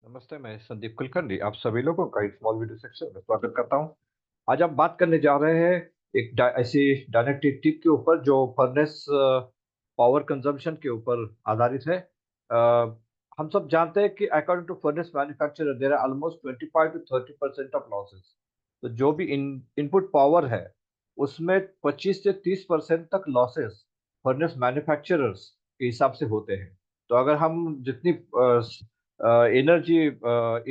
नमस्ते, मैं संदीप कुलकर्णी आप सभी लोगों का इस स्मॉल वीडियो सेक्शन में स्वागत करता हूं। आज हम बात करने जा रहे हैं एक ऐसी डायनेमिक टिप के ऊपर जो फर्नेस पावर कंजम्पशन के ऊपर आधारित है। हम सब जानते हैं कि according to furnace manufacturer there are almost 25 to 30% of losses. तो जो भी इनपुट पावर है उसमें 25 से 30% तक लॉसेस फर्नेस मैन्युफैक्चरर्स के हिसाब से होते हैं। तो अगर हम जितनी एनर्जी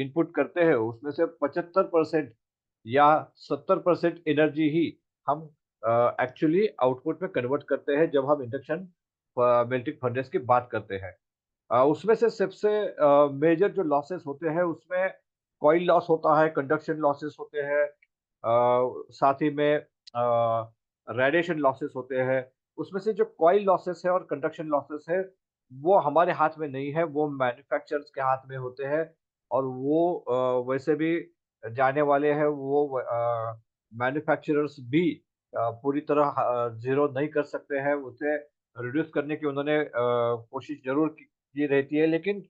इनपुट करते हैं उसमें से 75% या 70% एनर्जी ही हम एक्चुअली आउटपुट में कन्वर्ट करते हैं जब हम इंडक्शन मेल्टिंग फर्नेस की बात करते हैं। उसमें से सबसे मेजर जो लॉसेस होते हैं उसमें कॉइल लॉस होता है, कंडक्शन लॉसेस होते हैं, साथ ही में रेडिएशन लॉसेस होते हैं। उसमें से जो कॉइल लॉसेस है और कंडक्शन लॉसेस है वो हमारे हाथ में नहीं है, वो मैन्युफैक्चरर्स के हाथ में होते हैं। और वो वैसे भी जाने वाले हैं, वो मैन्युफैक्चरर्स भी पूरी तरह ज़ीरो नहीं कर सकते हैं, उसे रिड्यूस करने की उन्होंने कोशिश ज़रूर की रहती है, लेकिन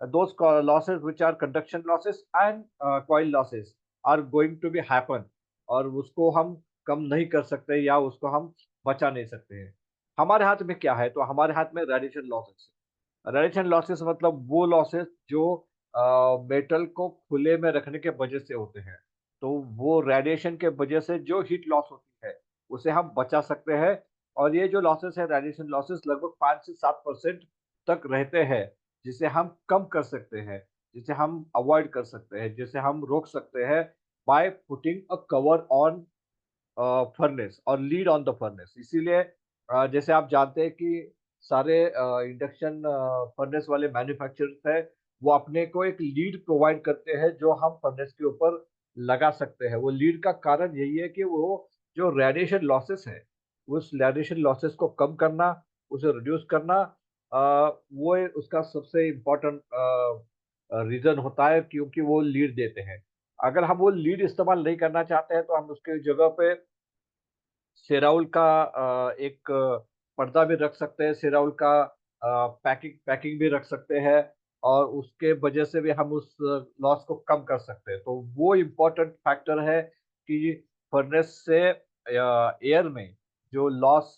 those losses which are conduction losses and coil losses are going to be happen, और उसको हम कम नहीं कर सकते या उसको हम बचा नहीं सकते हैं। हमारे हाथ में क्या है? तो हमारे हाथ में रेडिएशन लॉसेस है। रेडिएशन लॉसेस मतलब वो लॉसेस जो मेटल को खुले में रखने के वजह से होते हैं। तो वो रेडिएशन के वजह से जो हीट लॉस होती है, उसे हम बचा सकते हैं। और ये जो लॉसेस है रेडिएशन लॉसेस लगभग 5 से 7% तक रहते हैं, जिसे हम कम कर सकते हैं, जिसे हम अवॉइड कर सकते हैं, जिसे हम रोक सकते हैं by putting a cover on furnace और लीड ऑन द फर्नेस। इसीलिए जैसे आप जानते हैं कि सारे इंडक्शन फर्नेस वाले मैन्युफैक्चरर्स हैं, वो अपने को एक लीड प्रोवाइड करते हैं जो हम फर्नेस के ऊपर लगा सकते हैं। वो लीड का कारण यही है कि वो जो रेडिएशन लॉसेस है, उस रेडिएशन लॉसेस को कम करना, उसे रिड्यूस करना, वो उसका सबसे इम्पोर्टेंट रीज़न होता है, क्योंकि वो लीड देते हैं। अगर हम वो लीड इस्तेमाल नहीं करना चाहते हैं तो हम उसकी जगह पे सेराउल का एक पर्दा भी रख सकते हैं, सेराउल का पैकिंग पैकिंग भी रख सकते हैं, और उसके वजह से भी हम उस लॉस को कम कर सकते हैं। तो वो इम्पोर्टेंट फैक्टर है कि फर्नेस से एयर में जो लॉस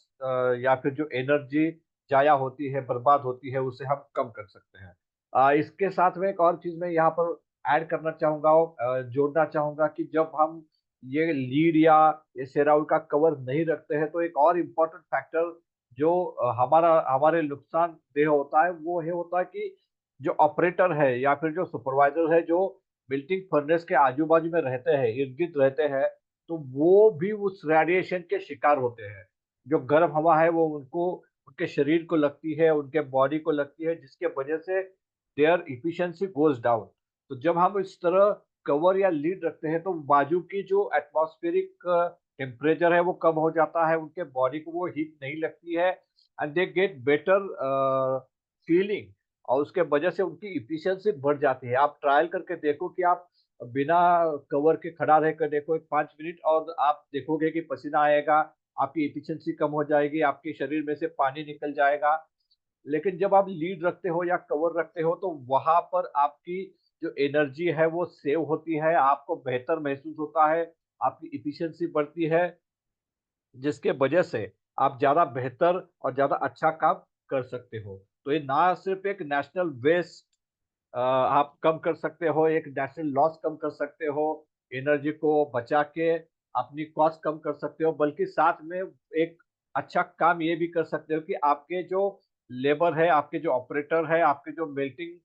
या फिर जो एनर्जी ज़ाया होती है, बर्बाद होती है, उसे हम कम कर सकते हैं। इसके साथ में एक और चीज़ मैं यहाँ पर ऐड करना चाहूँगा, जोड़ना चाहूँगा कि जब हम ये लीड या ये सेराउल का कवर नहीं रखते हैं, तो एक और इम्पोर्टेंट फैक्टर जो हमारे नुकसानदेह होता है, वो ये होता है कि जो ऑपरेटर है या फिर जो सुपरवाइज़र है, जो मेल्टिंग फर्नेस के आजू-बाजू में रहते हैं, इर्द-गिर्द रहते हैं, तो वो भी उस रेडिएशन के शिकार होते हैं। जो गर्म हवा है, वो उनके शरीर को लगती है, उनके बॉडी को लगती है, जिसके वजह से देयर एफिशिएंसी गोज़ डाउन। तो जब हम इस तरह कवर या लीड रखते हैं तो बाजू की जो एटमॉस्फेरिक टेम्परेचर है वो कम हो जाता है, उनके बॉडी को वो हीट नहीं लगती है, and they get better feeling, और उसके वजह से उनकी एफिशिएंसी बढ़ जाती है। आप ट्रायल करके देखो कि आप बिना कवर के खड़ा रहकर देखो 5 मिनट, और आप देखोगे कि पसीना आएगा, आपकी एफिशिएंसी कम हो जाएगी, आपके शरीर में से पानी निकल जाएगा। लेकिन जब आप लीड रखते हो या कवर रखते हो तो वहाँ पर आपकी जो एनर्जी है वो सेव होती है, आपको बेहतर महसूस होता है, आपकी एफिशिएंसी बढ़ती है, जिसके वजह से आप ज़्यादा बेहतर और ज़्यादा अच्छा काम कर सकते हो। तो ये ना सिर्फ़ एक नेशनल वेस्ट आप कम कर सकते हो, एक नेशनल लॉस कम कर सकते हो, एनर्जी को बचा के अपनी कॉस्ट कम कर सकते हो, बल्कि साथ में एक अच्छा काम ये भी कर सकते हो कि आपके जो लेबर है, आपके जो ऑपरेटर है, आपके जो मेल्टिंग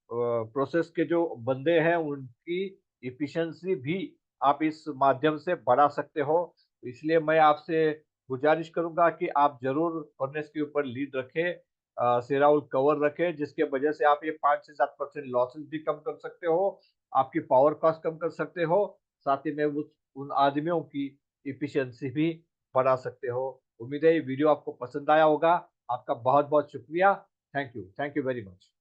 प्रोसेस के जो बंदे हैं, उनकी एफिशिएंसी भी आप इस माध्यम से बढ़ा सकते हो। इसलिए मैं आपसे गुज़ारिश करूँगा कि आप ज़रूर फर्नेस के ऊपर लीड रखें, सेराउल कवर रखें, जिसके वजह से आप ये 5 से 7% लॉसेस भी कम कर सकते हो, आपकी पावर कॉस्ट कम कर सकते हो, साथ ही में उस उन आदमियों की एफिशिएंसी भी बढ़ा सकते हो। उम्मीद है ये वीडियो आपको पसंद आया होगा। आपका बहुत-बहुत शुक्रिया। Thank you very much.